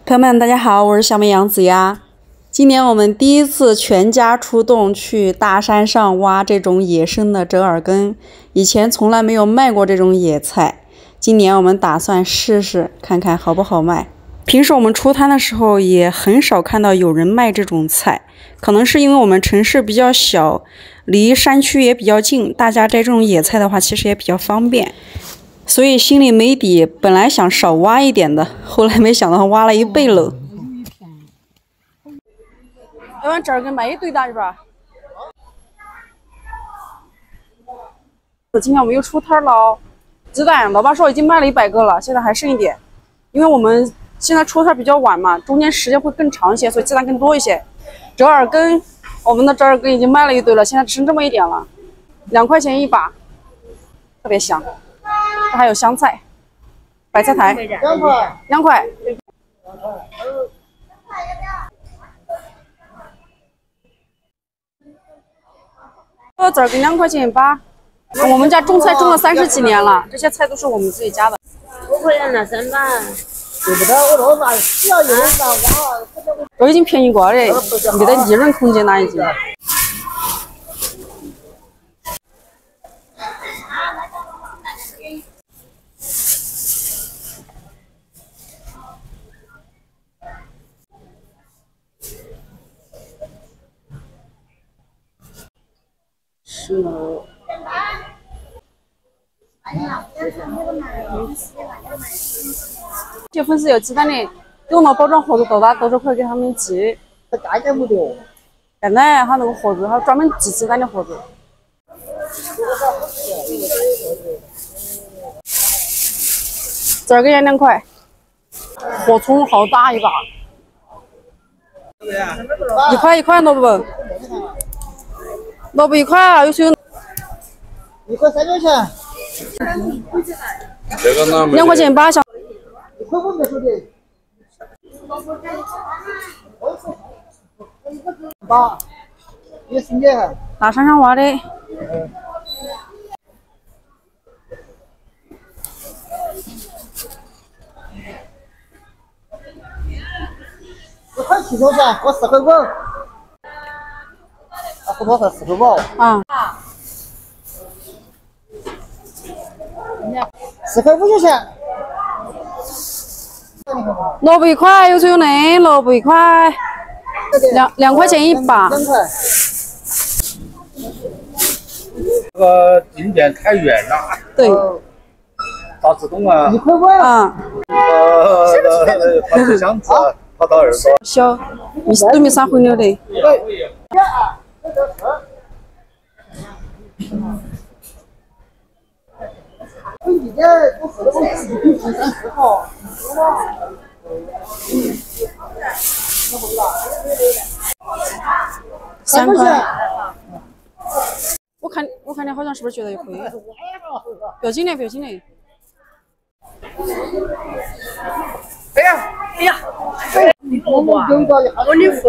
朋友们，大家好，我是小美杨子呀。今年我们第一次全家出动去大山上挖这种野生的折耳根，以前从来没有卖过这种野菜。今年我们打算试试，看看好不好卖。平时我们出摊的时候也很少看到有人卖这种菜，可能是因为我们城市比较小，离山区也比较近，大家摘这种野菜的话，其实也比较方便。所以心里没底，本来想少挖一点的，后来没想到挖了1倍了。要不然这儿给卖一堆的是吧？今天我们又出摊了，鸡蛋老爸说已经卖了100个了，现在还剩一点，因为我们现在出摊比较晚嘛，中间时间会更长一些，所以鸡蛋更多一些。折耳根，我们的折耳根已经卖了一堆了，现在只剩这么一点了，2块钱1把，特别香。还有香菜、白菜苔，2块。这儿给2块钱1把。我们家种菜种了30几年了，这些菜都是我们自己家的。5块钱那3把，对不对？我说啥？只要有人拿挖，都已经便宜过了，没得利润空间了已经。这份是有鸡蛋的，用了包装盒子多大都是可以给他们寄。价钱不多。现在他那个盒子，他专门寄鸡蛋的盒子。这儿给人2块。火葱好大一把。1块萝卜。萝卜1块啊，有时候。1块3角钱。这个呢？2块钱1把，小。1块5没收的。8，也是你。大山上挖的。1块7角钱，我4块5。不多才4块5。啊。4块5角钱。萝卜1块，有这有那萝卜1块，2块钱1把。2块。这个进店太远了。对。咋自动啊1块5。啊。他不想吃，跑到2块。小，都没啥回流的。你这都是30号。3块。我看你好像是不是觉得有亏？不要紧的，不要紧的。哎呀，我的付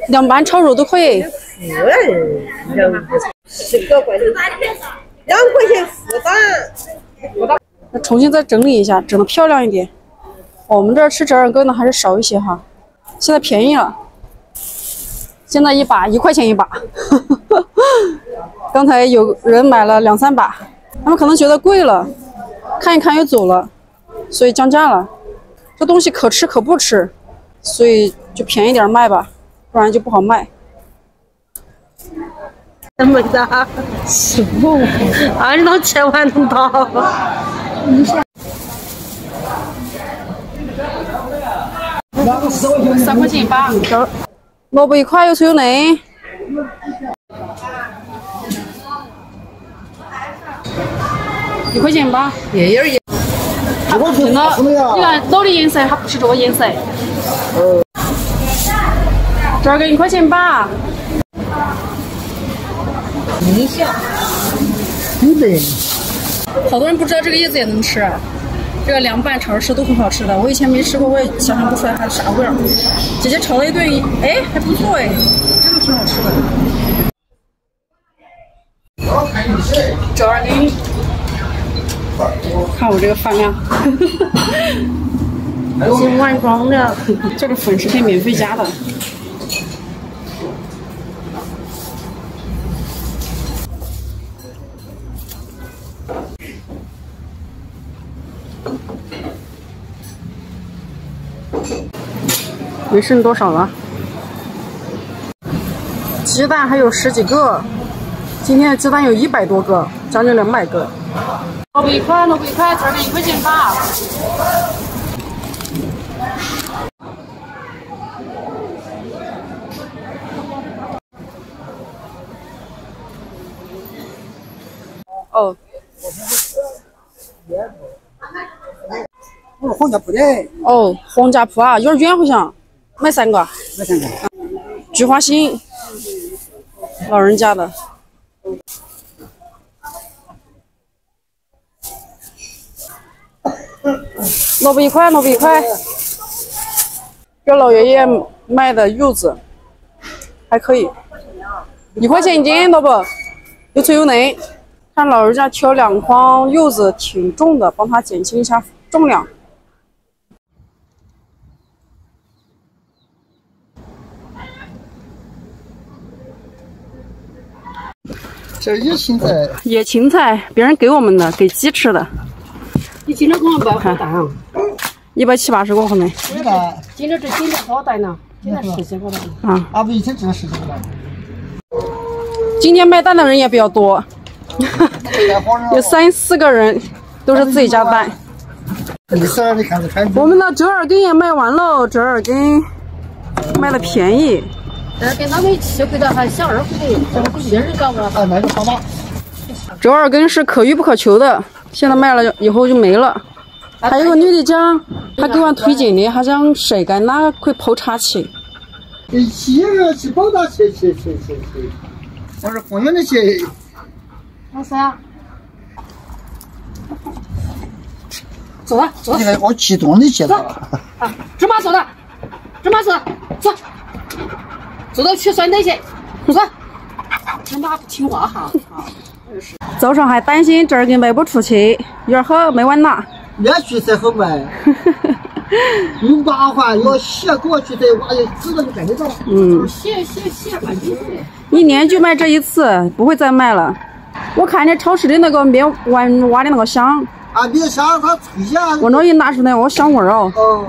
凉拌炒肉都可以。10多块钱，2块钱4把。那重新再整理一下，整得漂亮一点。我们这儿吃折耳根的还是少一些哈，现在便宜了，现在1把1块钱1把。刚才有人买了2、3把，他们可能觉得贵了，看一看又走了，所以降价了。这东西可吃可不吃，所以就便宜点卖吧，不然就不好卖。这么大，15，20到10万能到。3块钱1把，萝卜1块，有粗有嫩。1块钱1把，它不是的，你看老的颜色，它不是这个颜色。这儿给1块钱1把。你想，对不对？好多人不知道这个叶子也能吃，这个凉拌炒着吃都很好吃的。我以前没吃过，我也想象不出来它是啥味儿。姐姐炒了一顿，哎，还不错哎，真的挺好吃的。折耳根，看我这个饭量。是完装的。这个粉是可以免费加的。没剩多少了，鸡蛋还有10几个，今天的鸡蛋有100多个，将近200个。萝卜1块，萝卜1块，这儿给1块钱吧。哦，我黄家铺的。哦，黄家铺啊，有点远好像，买3个。买3个。菊花心，老人家的。萝卜1块，萝卜1块。给老爷爷买的柚子，还可以，1块钱一斤，萝卜，有脆有嫩。看老人家挑2筐柚子挺重的，帮他减轻一下重量。这野芹菜，野芹菜别人给我们的，给鸡吃的。你今天给我买好大啊170、80个可能。今天好大呢，今天10几个了。啊，俺们以前只有10几个。今天买蛋的人也比较多，有3、4个人都是自己家蛋。你看这看。我们的折耳根也卖完了，折耳根卖的便宜。跟他们7块的还小2块的，这不一人搞了。那个好吗？折耳根是可遇不可求的，现在卖了以后就没了。还有个女的讲，她给我推荐的，好像晒干那可以泡茶吃。去包大去。我说公园的去。老师啊，走了。你看我激动的去了。啊，芝麻走了，走。走到去酸那些，走。人家不听话哈。早上还担心折耳根卖不出去，有点好没完拿。连续才好卖，有麻烦，要写过去的娃也知道你干得到。写半天。1年就卖这一次，不会再卖了。我看见超市的那个面挖的那个香，啊，面香它脆呀。我这一拿出来，我香味儿哦。哦。